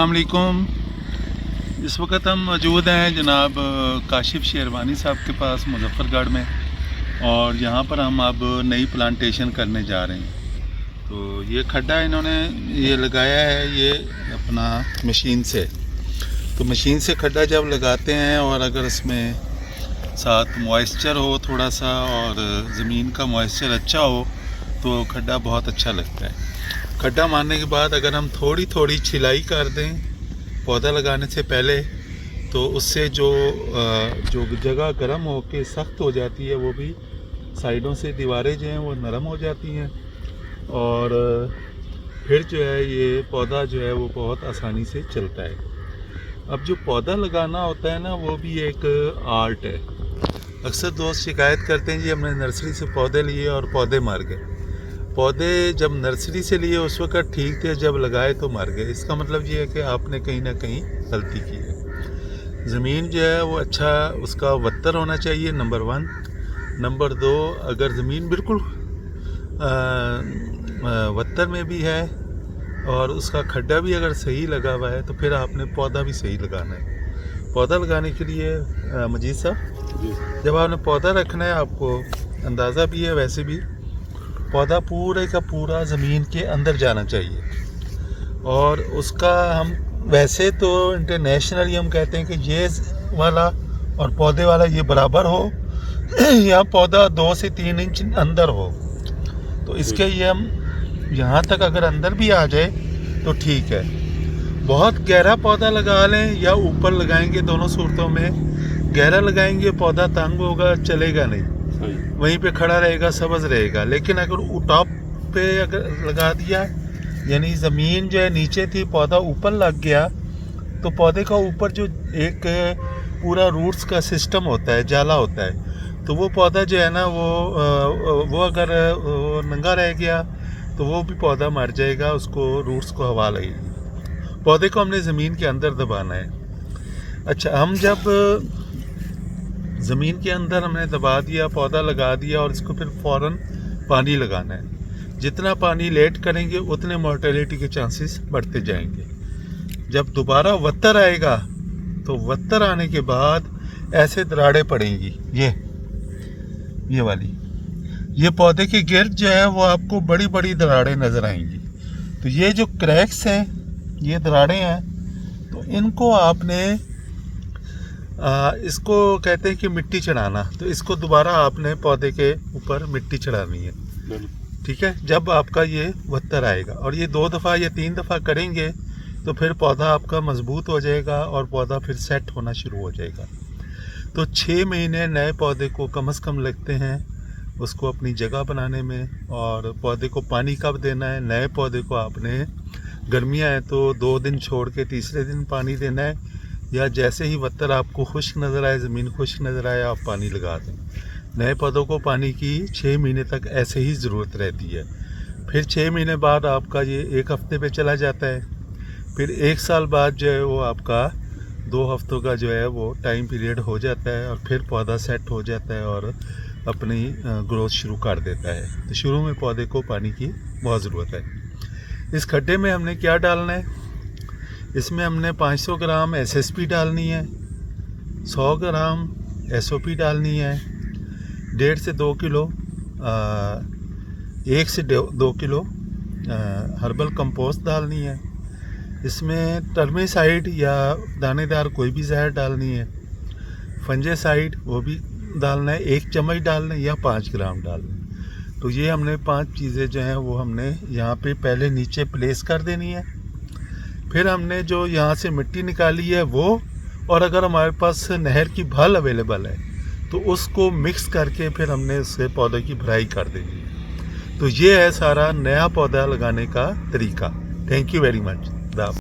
अस्सलाम वालेकुम। इस वक्त हम मौजूद हैं जनाब काशिफ शेरवानी साहब के पास मुजफ्फरगढ़ में, और यहाँ पर हम अब नई प्लांटेशन करने जा रहे हैं। तो ये खड्डा इन्होंने ये लगाया है ये अपना मशीन से। तो मशीन से खड्डा जब लगाते हैं और अगर इसमें साथ मॉइस्चर हो थोड़ा सा और ज़मीन का मॉइस्चर अच्छा हो तो खड्डा बहुत अच्छा लगता है। खड्डा मारने के बाद अगर हम थोड़ी थोड़ी छिलाई कर दें पौधा लगाने से पहले, तो उससे जो जगह गर्म होके सख्त हो जाती है, वो भी साइडों से दीवारें जो हैं वो नरम हो जाती हैं, और फिर जो है ये पौधा जो है वो बहुत आसानी से चलता है। अब जो पौधा लगाना होता है ना, वो भी एक आर्ट है। अक्सर दोस्त शिकायत करते हैं जी हमने नर्सरी से पौधे लिए और पौधे मर गए। पौधे जब नर्सरी से लिए उस वक्त ठीक थे, जब लगाए तो मर गए। इसका मतलब ये है कि आपने कहीं ना कहीं गलती की है। ज़मीन जो है वो अच्छा उसका वत्तर होना चाहिए, नंबर 1। नंबर 2, अगर ज़मीन बिल्कुल वत्तर में भी है और उसका खड्डा भी अगर सही लगा हुआ है, तो फिर आपने पौधा भी सही लगाना है। पौधा लगाने के लिए मजीद साहब, जब आपने पौधा रखना है, आपको अंदाज़ा भी है वैसे भी, पौधा पूरे का पूरा ज़मीन के अंदर जाना चाहिए। और उसका हम वैसे तो इंटरनेशनली हम कहते हैं कि ये वाला और पौधे वाला ये बराबर हो या पौधा 2 से 3 इंच अंदर हो। तो इसके ये हम यहाँ तक अगर अंदर भी आ जाए तो ठीक है। बहुत गहरा पौधा लगा लें या ऊपर लगाएंगे, दोनों सूरतों में गहरा लगाएंगे पौधा तंग होगा, चलेगा नहीं, वहीं पे खड़ा रहेगा, सब्ज़ रहेगा। लेकिन अगर टॉप पे अगर लगा दिया, यानी ज़मीन जो है नीचे थी, पौधा ऊपर लग गया, तो पौधे का ऊपर जो एक पूरा रूट्स का सिस्टम होता है, जाला होता है, तो वो पौधा जो है ना वो अगर वो नंगा रह गया तो वो भी पौधा मर जाएगा, उसको रूट्स को हवा लगेगी। पौधे को हमने ज़मीन के अंदर दबाना है। अच्छा, हम जब ज़मीन के अंदर हमने दबा दिया, पौधा लगा दिया, और इसको फिर फ़ौरन पानी लगाना है। जितना पानी लेट करेंगे उतने मोर्टेलिटी के चांसेस बढ़ते जाएंगे। जब दोबारा वत्तर आएगा, तो वत्तर आने के बाद ऐसे दरारें पड़ेंगी, ये वाली, ये पौधे के गिर्द जो है वो आपको बड़ी बड़ी दरारें नज़र आएंगी। तो ये जो क्रैक्स हैं, ये दरारें हैं, तो इनको आपने इसको कहते हैं कि मिट्टी चढ़ाना। तो इसको दोबारा आपने पौधे के ऊपर मिट्टी चढ़ानी है, ठीक है, जब आपका ये वत्तर आएगा। और ये 2 दफ़ा या 3 दफ़ा करेंगे तो फिर पौधा आपका मजबूत हो जाएगा और पौधा फिर सेट होना शुरू हो जाएगा। तो 6 महीने नए पौधे को कम से कम लगते हैं उसको अपनी जगह बनाने में। और पौधे को पानी कब देना है, नए पौधे को आपने गर्मियाँ हैं तो 2 दिन छोड़ के तीसरे दिन पानी देना है, या जैसे ही वत्तर आपको खुश्क नज़र आए, ज़मीन खुश्क नज़र आए, आप पानी लगा दें। नए पौधों को पानी की 6 महीने तक ऐसे ही ज़रूरत रहती है। फिर 6 महीने बाद आपका ये 1 हफ्ते पे चला जाता है। फिर 1 साल बाद जो है वो आपका 2 हफ्तों का जो है वो टाइम पीरियड हो जाता है, और फिर पौधा सेट हो जाता है और अपनी ग्रोथ शुरू कर देता है। तो शुरू में पौधे को पानी की बहुत ज़रूरत है। इस खड्डे में हमने क्या डालना है, इसमें हमने 500 ग्राम SSP डालनी है, 100 ग्राम SOP डालनी है, 1.5 से 2 किलो 1 से 2 किलो हर्बल कंपोस्ट डालनी है। इसमें टर्मिसाइड या दानेदार कोई भी जहर डालनी है। फंजासाइड वो भी डालना है, 1 चम्मच डालना है या 5 ग्राम डालना है। तो ये हमने 5 चीज़ें जो हैं वो हमने यहाँ पे पहले नीचे प्लेस कर देनी है। फिर हमने जो यहाँ से मिट्टी निकाली है वो, और अगर हमारे पास नहर की भल अवेलेबल है तो उसको मिक्स करके फिर हमने उससे पौधे की भराई कर देनी है। तो ये है सारा नया पौधा लगाने का तरीका। Thank you very much.